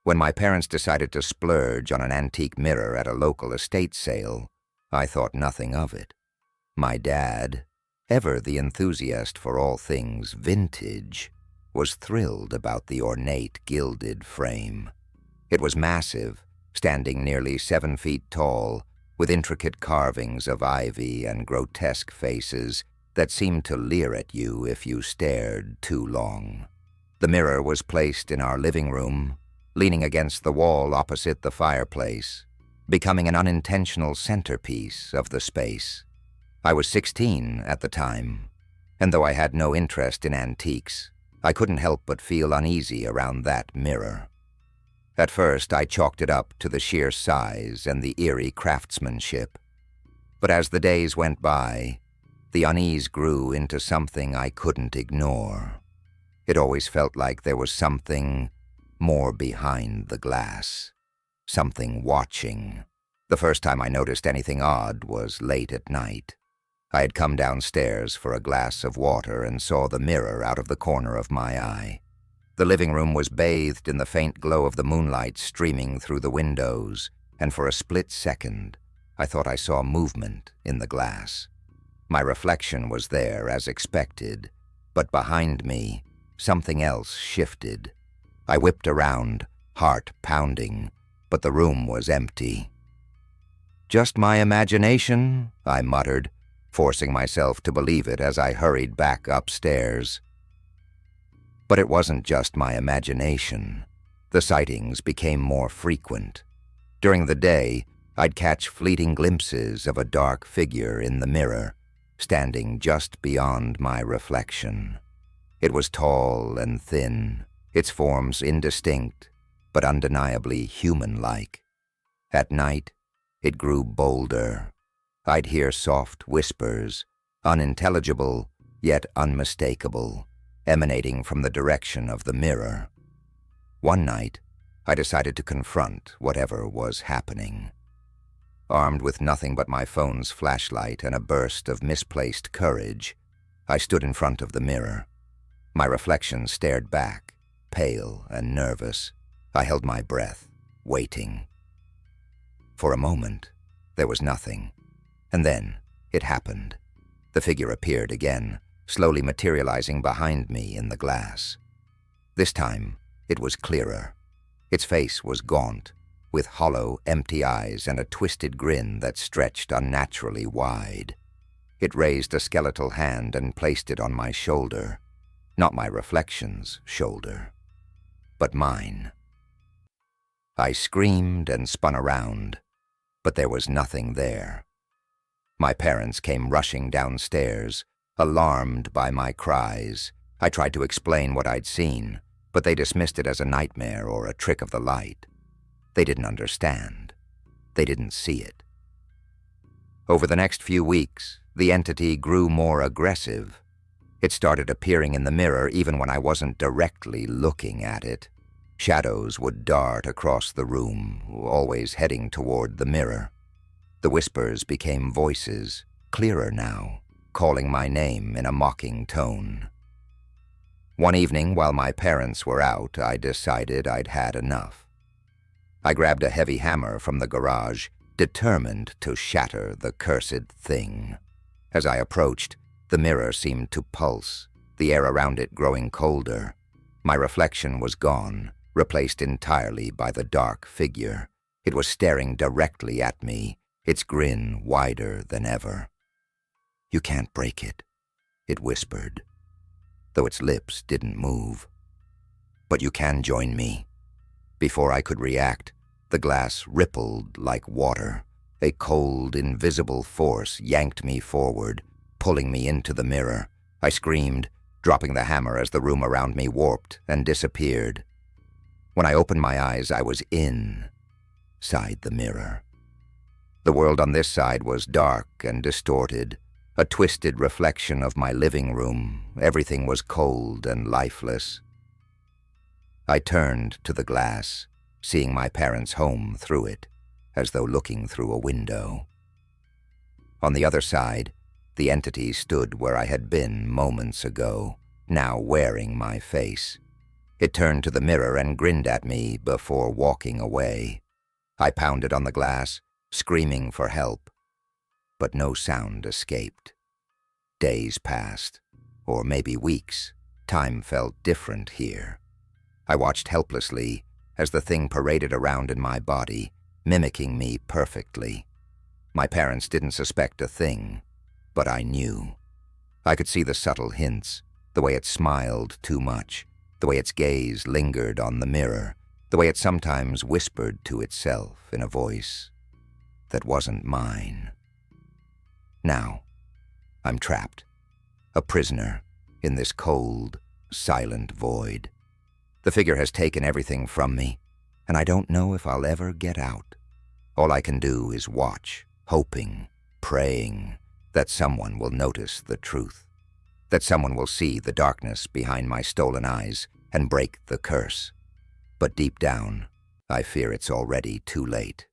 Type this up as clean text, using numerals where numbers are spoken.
When my parents decided to splurge on an antique mirror at a local estate sale, I thought nothing of it. My dad, ever the enthusiast for all things vintage, was thrilled about the ornate gilded frame. It was massive, standing nearly 7 feet tall, with intricate carvings of ivy and grotesque faces that seemed to leer at you if you stared too long. The mirror was placed in our living room, leaning against the wall opposite the fireplace, becoming an unintentional centerpiece of the space. I was 16 at the time, and though I had no interest in antiques, I couldn't help but feel uneasy around that mirror. At first, I chalked it up to the sheer size and the eerie craftsmanship. But as the days went by, the unease grew into something I couldn't ignore. It always felt like there was something more behind the glass, something watching. The first time I noticed anything odd was late at night. I had come downstairs for a glass of water and saw the mirror out of the corner of my eye. The living room was bathed in the faint glow of the moonlight streaming through the windows, and for a split second, I thought I saw movement in the glass. My reflection was there as expected, but behind me, something else shifted. I whipped around, heart pounding, but the room was empty. "Just my imagination," I muttered, forcing myself to believe it as I hurried back upstairs. But it wasn't just my imagination. The sightings became more frequent. During the day, I'd catch fleeting glimpses of a dark figure in the mirror, standing just beyond my reflection. It was tall and thin, its forms indistinct, but undeniably human-like. At night, it grew bolder. I'd hear soft whispers, unintelligible yet unmistakable, emanating from the direction of the mirror. One night, I decided to confront whatever was happening. Armed with nothing but my phone's flashlight and a burst of misplaced courage, I stood in front of the mirror. My reflection stared back, pale and nervous. I held my breath, waiting. For a moment, there was nothing. And then, it happened. The figure appeared again, slowly materializing behind me in the glass. This time, it was clearer. Its face was gaunt, with hollow, empty eyes and a twisted grin that stretched unnaturally wide. It raised a skeletal hand and placed it on my shoulder. Not my reflection's shoulder, but mine. I screamed and spun around, but there was nothing there. My parents came rushing downstairs, alarmed by my cries. I tried to explain what I'd seen, but they dismissed it as a nightmare or a trick of the light. They didn't understand. They didn't see it. Over the next few weeks, the entity grew more aggressive. It started appearing in the mirror even when I wasn't directly looking at it. Shadows would dart across the room, always heading toward the mirror. The whispers became voices, clearer now, calling my name in a mocking tone. One evening, while my parents were out, I decided I'd had enough. I grabbed a heavy hammer from the garage, determined to shatter the cursed thing. As I approached, the mirror seemed to pulse, the air around it growing colder. My reflection was gone, replaced entirely by the dark figure. It was staring directly at me, its grin wider than ever. "You can't break it," it whispered, though its lips didn't move. "But you can join me." Before I could react, the glass rippled like water. A cold, invisible force yanked me forward, pulling me into the mirror. I screamed, dropping the hammer as the room around me warped and disappeared. When I opened my eyes, I was inside the mirror. The world on this side was dark and distorted, a twisted reflection of my living room. Everything was cold and lifeless. I turned to the glass, seeing my parents' home through it, as though looking through a window. On the other side, the entity stood where I had been moments ago, now wearing my face. It turned to the mirror and grinned at me before walking away. I pounded on the glass, screaming for help, but no sound escaped. Days passed, or maybe weeks. Time felt different here. I watched helplessly as the thing paraded around in my body, mimicking me perfectly. My parents didn't suspect a thing, but I knew. I could see the subtle hints, the way it smiled too much, the way its gaze lingered on the mirror, the way it sometimes whispered to itself in a voice that wasn't mine. Now, I'm trapped, a prisoner in this cold, silent void. The figure has taken everything from me, and I don't know if I'll ever get out. All I can do is watch, hoping, praying that someone will notice the truth, that someone will see the darkness behind my stolen eyes and break the curse. But deep down, I fear it's already too late.